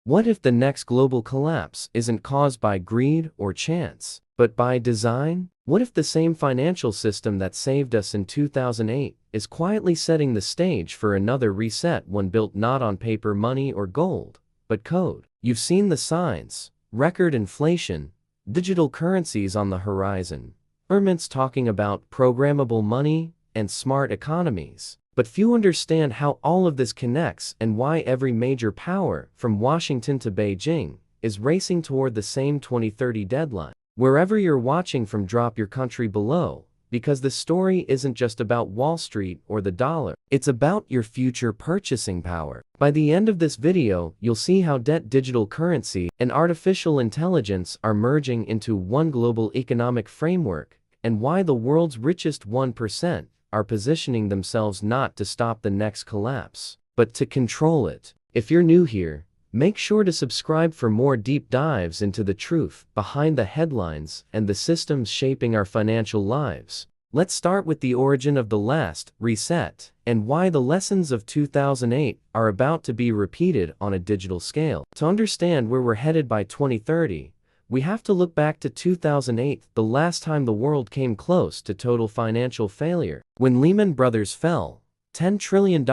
What if the next global collapse isn't caused by greed or chance, but by design? What if the same financial system that saved us in 2008 is quietly setting the stage for another reset, one built not on paper money or gold, but code? You've seen the signs: record inflation, digital currencies on the horizon, governments talking about programmable money and smart economies. But few understand how all of this connects and why every major power, from Washington to Beijing, is racing toward the same 2030 deadline. Wherever you're watching from, drop your country below, because the story isn't just about Wall Street or the dollar. It's about your future purchasing power. By the end of this video, you'll see how debt, digital currency, and artificial intelligence are merging into one global economic framework, and why the world's richest 1% are positioning themselves not to stop the next collapse, but to control it. If you're new here, make sure to subscribe for more deep dives into the truth behind the headlines and the systems shaping our financial lives. Let's start with the origin of the last reset and why the lessons of 2008 are about to be repeated on a digital scale. To understand where we're headed by 2030, we have to look back to 2008, the last time the world came close to total financial failure. When Lehman Brothers fell, $10 trillion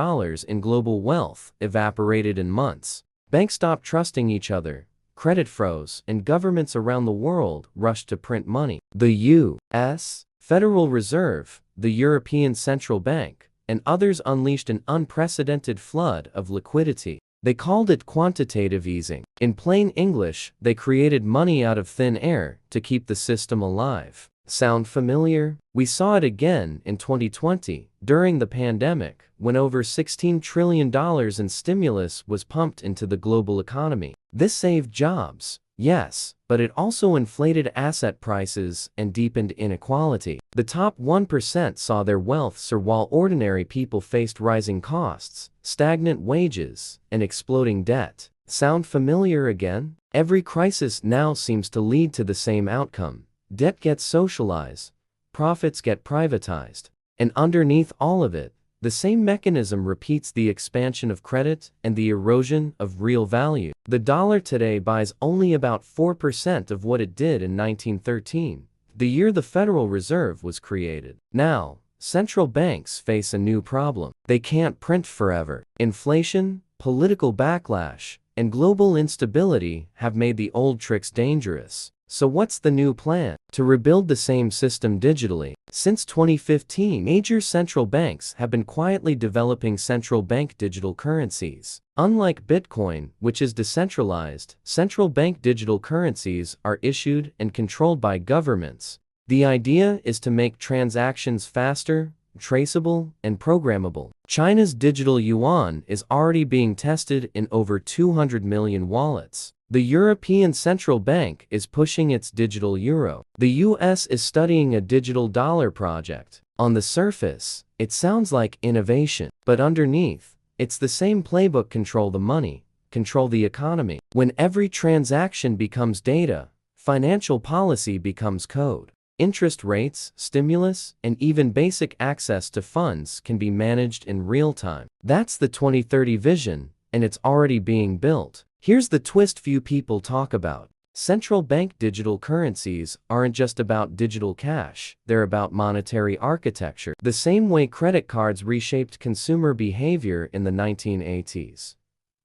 in global wealth evaporated in months. Banks stopped trusting each other, credit froze, and governments around the world rushed to print money. The U.S. Federal Reserve, the European Central Bank, and others unleashed an unprecedented flood of liquidity. They called it quantitative easing. In plain English, they created money out of thin air to keep the system alive. Sound familiar? We saw it again in 2020, during the pandemic, when over $16 trillion in stimulus was pumped into the global economy. This saved jobs, yes, but it also inflated asset prices and deepened inequality. The top 1% saw their wealth soar while ordinary people faced rising costs, stagnant wages, and exploding debt. Sound familiar again? Every crisis now seems to lead to the same outcome. Debt gets socialized, profits get privatized, and underneath all of it, the same mechanism repeats: the expansion of credit and the erosion of real value. The dollar today buys only about 4% of what it did in 1913, the year the Federal Reserve was created. Now, central banks face a new problem. They can't print forever. Inflation, political backlash, and global instability have made the old tricks dangerous. So what's the new plan? To rebuild the same system digitally. Since 2015, major central banks have been quietly developing central bank digital currencies. Unlike Bitcoin, which is decentralized, central bank digital currencies are issued and controlled by governments. The idea is to make transactions faster, traceable, and programmable. China's digital yuan is already being tested in over 200 million wallets. The European Central Bank is pushing its digital euro. The US is studying a digital dollar project. On the surface, it sounds like innovation, but underneath, it's the same playbook: control the money, control the economy. When every transaction becomes data, financial policy becomes code. Interest rates, stimulus, and even basic access to funds can be managed in real time. That's the 2030 vision, and it's already being built. Here's the twist few people talk about. Central bank digital currencies aren't just about digital cash, they're about monetary architecture. The same way credit cards reshaped consumer behavior in the 1980s.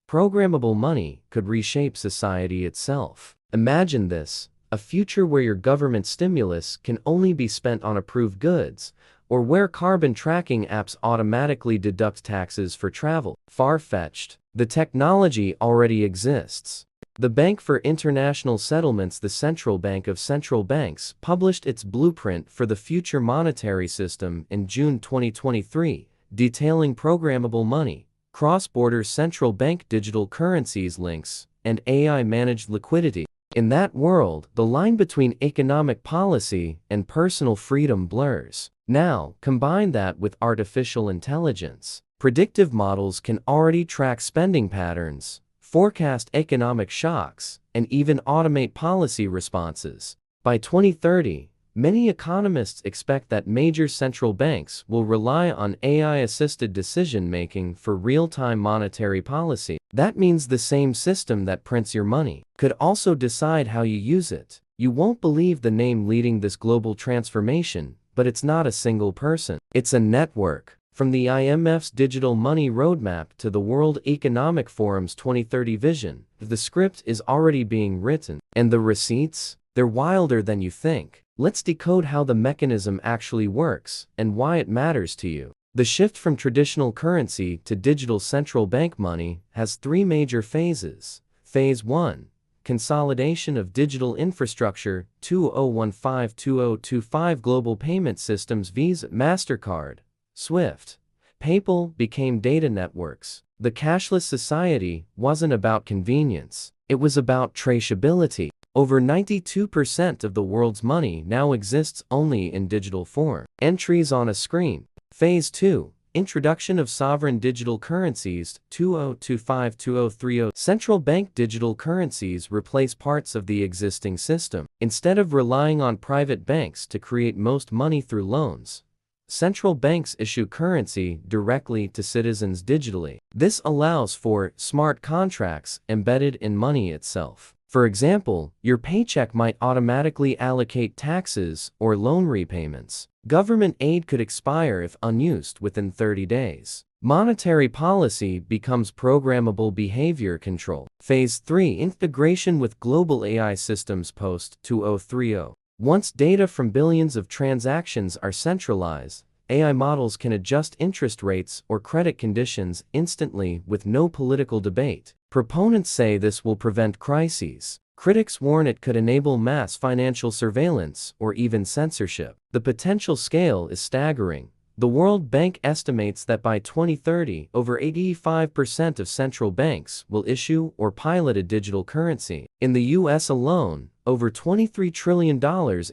Programmable money could reshape society itself. Imagine this: a future where your government stimulus can only be spent on approved goods, or where carbon tracking apps automatically deduct taxes for travel. Far-fetched. The technology already exists. The Bank for International Settlements, the central bank of central banks, published its blueprint for the future monetary system in June 2023, detailing programmable money, cross-border central bank digital currencies links, and AI-managed liquidity. In that world, the line between economic policy and personal freedom blurs. Now, combine that with artificial intelligence. Predictive models can already track spending patterns, forecast economic shocks, and even automate policy responses. By 2030, Many economists expect that major central banks will rely on AI-assisted decision-making for real-time monetary policy. That means the same system that prints your money could also decide how you use it. You won't believe the name leading this global transformation, but it's not a single person. It's a network. From the IMF's Digital Money Roadmap to the World Economic Forum's 2030 vision, the script is already being written. And the receipts? They're wilder than you think. Let's decode how the mechanism actually works and why it matters to you. The shift from traditional currency to digital central bank money has three major phases. Phase 1. Consolidation of digital infrastructure. 2015-2025 Global Payment Systems. Visa, MasterCard, SWIFT, PayPal became data networks. The cashless society wasn't about convenience. It was about traceability. Over 92% of the world's money now exists only in digital form. Entries on a screen. Phase 2. Introduction of sovereign digital currencies. 2025-2030 Central bank digital currencies replace parts of the existing system. Instead of relying on private banks to create most money through loans, central banks issue currency directly to citizens digitally. This allows for smart contracts embedded in money itself. For example, your paycheck might automatically allocate taxes or loan repayments. Government aid could expire if unused within 30 days. Monetary policy becomes programmable behavior control. Phase 3. Integration with global AI systems. Post-2030 Once data from billions of transactions are centralized, AI models can adjust interest rates or credit conditions instantly with no political debate. Proponents say this will prevent crises. Critics warn it could enable mass financial surveillance or even censorship. The potential scale is staggering. The World Bank estimates that by 2030, over 85% of central banks will issue or pilot a digital currency. In the US alone, over $23 trillion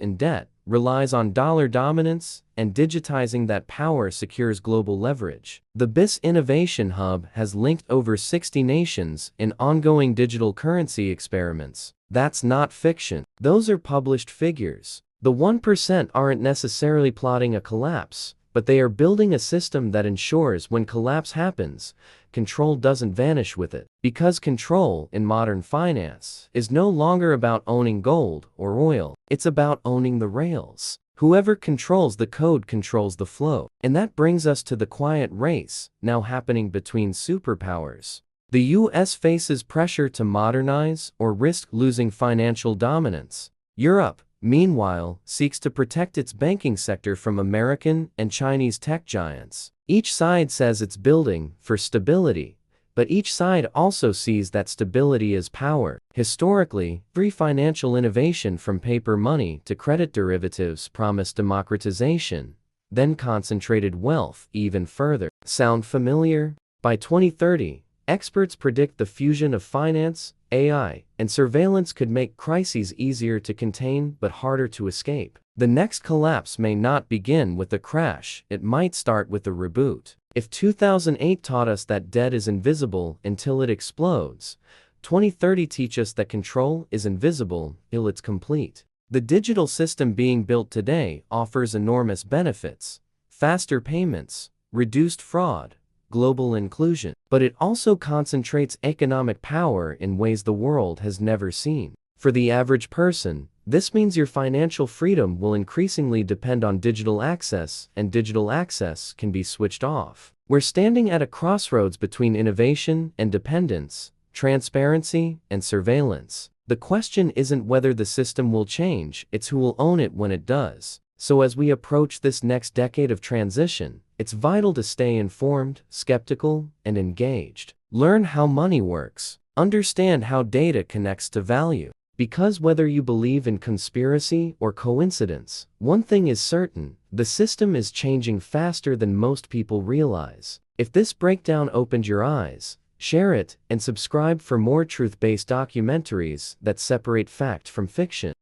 in debt relies on dollar dominance, and digitizing that power secures global leverage. The BIS Innovation Hub has linked over 60 nations in ongoing digital currency experiments. That's not fiction. Those are published figures. The 1% aren't necessarily plotting a collapse, but they are building a system that ensures when collapse happens, control doesn't vanish with it. Because control in modern finance is no longer about owning gold or oil, it's about owning the rails. Whoever controls the code controls the flow. And that brings us to the quiet race now happening between superpowers. The US faces pressure to modernize or risk losing financial dominance. Europe, meanwhile, seeks to protect its banking sector from American and Chinese tech giants. Each side says it's building for stability, but each side also sees that stability as power. Historically, free financial innovation from paper money to credit derivatives promised democratization, then concentrated wealth even further. Sound familiar? By 2030, experts predict the fusion of finance, AI, and surveillance could make crises easier to contain but harder to escape. The next collapse may not begin with a crash, it might start with a reboot. If 2008 taught us that debt is invisible until it explodes, 2030 teach us that control is invisible till it's complete. The digital system being built today offers enormous benefits: faster payments, reduced fraud, global inclusion. But it also concentrates economic power in ways the world has never seen. For the average person, this means your financial freedom will increasingly depend on digital access, and digital access can be switched off. We're standing at a crossroads between innovation and dependence, transparency and surveillance. The question isn't whether the system will change, it's who will own it when it does. So as we approach this next decade of transition, it's vital to stay informed, skeptical, and engaged. Learn how money works. Understand how data connects to value. Because whether you believe in conspiracy or coincidence, one thing is certain: the system is changing faster than most people realize. If this breakdown opened your eyes, share it and subscribe for more truth-based documentaries that separate fact from fiction.